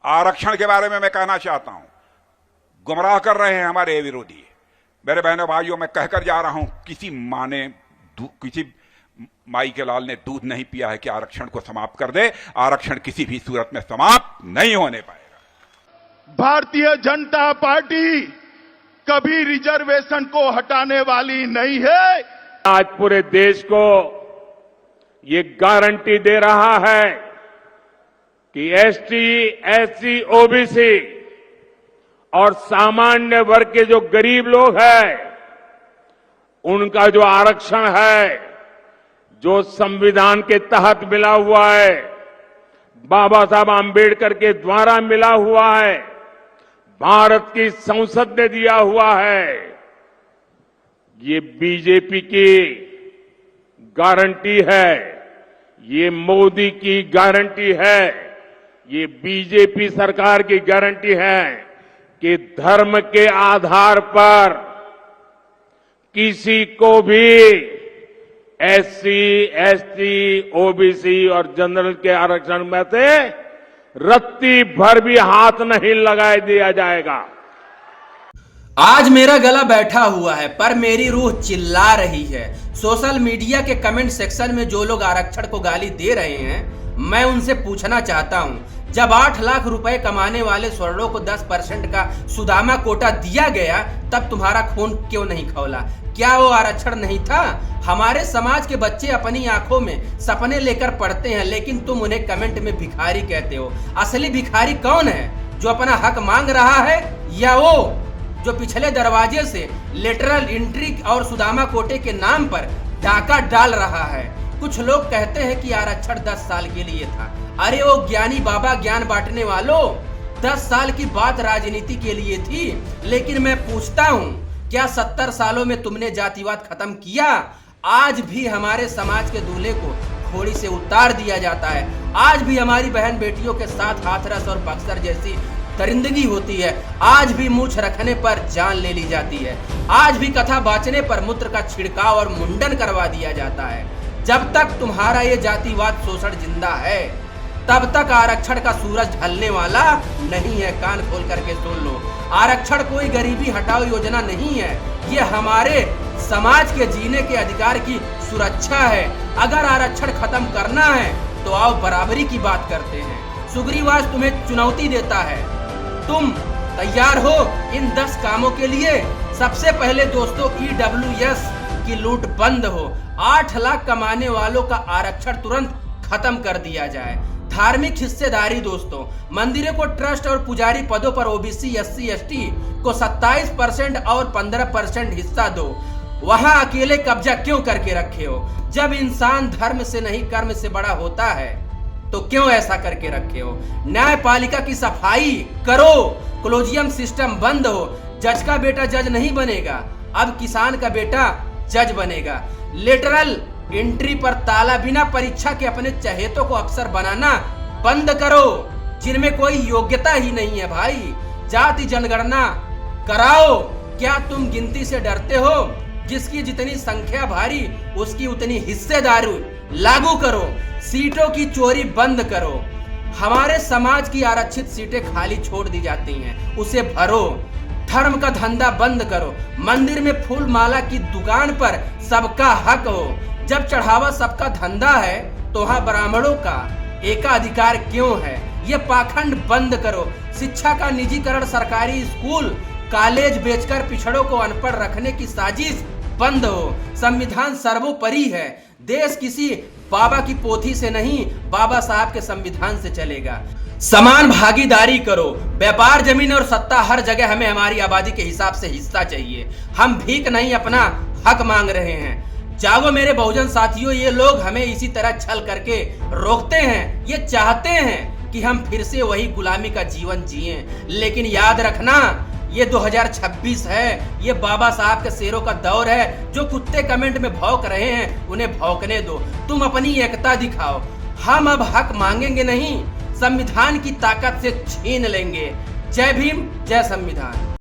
आरक्षण के बारे में मैं कहना चाहता हूं, गुमराह कर रहे हैं हमारे विरोधी। मेरे बहनों भाइयों, मैं कहकर जा रहा हूं, किसी माई के लाल ने दूध नहीं पिया है कि आरक्षण को समाप्त कर दे। आरक्षण किसी भी सूरत में समाप्त नहीं होने पाएगा। भारतीय जनता पार्टी कभी रिजर्वेशन को हटाने वाली नहीं है। आज पूरे देश को ये गारंटी दे रहा है कि एसटी, एससी, ओबीसी और सामान्य वर्ग के जो गरीब लोग हैं, उनका जो आरक्षण है, जो संविधान के तहत मिला हुआ है, बाबा साहब आम्बेडकर के द्वारा मिला हुआ है, भारत की संसद ने दिया हुआ है, ये बीजेपी की गारंटी है, ये मोदी की गारंटी है, ये बीजेपी सरकार की गारंटी है कि धर्म के आधार पर किसी को भी एससी, एसटी, ओबीसी और जनरल के आरक्षण में से रत्ती भर भी हाथ नहीं लगाए दिया जाएगा। आज मेरा गला बैठा हुआ है पर मेरी रूह चिल्ला रही है। सोशल मीडिया के कमेंट सेक्शन में जो लोग आरक्षण को गाली दे रहे हैं, मैं उनसे पूछना चाहता हूं, जब 8 लाख रुपए कमाने वाले स्वर्णों को 10% का सुदामा कोटा दिया गया, तब तुम्हारा खून क्यों नहीं खौला? क्या वो आरक्षण नहीं था? हमारे समाज के बच्चे अपनी आंखों में सपने लेकर पढ़ते हैं, लेकिन तुम उन्हें कमेंट में भिखारी कहते हो। असली भिखारी कौन है? जो अपना हक मांग रहा है, या वो जो पिछले दरवाजे से लेटरल एंट्री और सुदामा कोटे के नाम पर डाका डाल रहा है? कुछ लोग कहते हैं कि आरक्षण 10 साल के लिए था। अरे वो ज्ञानी बाबा, ज्ञान बांटने वालों, 10 साल की बात राजनीति के लिए थी। लेकिन मैं पूछता हूं, क्या 70 सालों में तुमने जातिवाद खत्म किया? आज भी हमारे समाज के दूल्हे को घोड़ी से उतार दिया जाता है। आज भी हमारी बहन बेटियों के साथ हाथरस और बक्सर जैसी दरिंदगी होती है। आज भी मूछ रखने पर जान ले ली जाती है। आज भी कथा बाचने पर मूत्र का छिड़काव और मुंडन करवा दिया जाता है। जब तक तुम्हारा ये जातिवाद शोषण जिंदा है, तब तक आरक्षण का सूरज ढलने वाला नहीं है। कान खोल करके सुन लो, आरक्षण कोई गरीबी हटाओ योजना नहीं है। ये हमारे समाज के जीने के अधिकार की सुरक्षा है। अगर आरक्षण खत्म करना है तो आओ बराबरी की बात करते हैं। सुग्रीवास तुम्हें चुनौती देता है, तुम तैयार हो इन 10 कामों के लिए? सबसे पहले दोस्तों, EWS की लूट बंद हो। 8 लाख कमाने वालों का आरक्षण तुरंत खत्म कर दिया जाए। धार्मिक हिस्सेदारी दोस्तों, मंदिरों को ट्रस्ट और पुजारी पदों पर ओबीसी, एससी, एसटी को 27% और 15% हिस्सा दो। वहां अकेले कब्जा क्यों करके रखे हो? जब इंसान धर्म से नहीं कर्म से बड़ा होता है तो क्यों ऐसा करके रखे हो? न्यायपालिका की सफाई करो, कोलेजियम सिस्टम बंद हो। जज का बेटा जज नहीं बनेगा, अब किसान का बेटा जज बनेगा। लेटरल एंट्री पर ताला, बिना परीक्षा के अपने चहेतों को अफसर बनाना बंद करो, जिनमें कोई योग्यता ही नहीं है। भाई, जाति जनगणना कराओ। क्या तुम गिनती से डरते हो? जिसकी जितनी संख्या भारी, उसकी उतनी हिस्सेदारी लागू करो। सीटों की चोरी बंद करो। हमारे समाज की आरक्षित सीटें खाली छोड़ दी जाती हैं, उसे भरो। धर्म का धंधा बंद करो। मंदिर में फूल माला की दुकान पर सबका हक हो। जब चढ़ावा सबका धंधा है तो वहां ब्राह्मणों का एकाधिकार क्यों है? ये पाखंड बंद करो। शिक्षा का निजीकरण, सरकारी स्कूल कॉलेज बेचकर पिछड़ों को अनपढ़ रखने की साजिश बंद हो। संविधान सर्वोपरि है। देश किसी बाबा की पोथी से नहीं, बाबा साहब के संविधान से चलेगा। समान भागीदारी करो। व्यापार, जमीन और सत्ता, हर जगह हमें हमारी आबादी के हिसाब से हिस्सा चाहिए। हम भीख नहीं, अपना हक मांग रहे हैं। जागो मेरे बहुजन साथियों, ये लोग हमें इसी तरह छल करके रोकते हैं। ये चाहते हैं कि हम फिर से वही गुलामी का जीवन जिएं। लेकिन याद रखना, ये 2026 है। ये बाबा साहब के शेरों का दौर है। जो कुत्ते कमेंट में भौंक रहे हैं, उन्हें भौंकने दो। तुम अपनी एकता दिखाओ। हम अब हक मांगेंगे नहीं, संविधान की ताकत से छीन लेंगे। जय भीम, जय संविधान।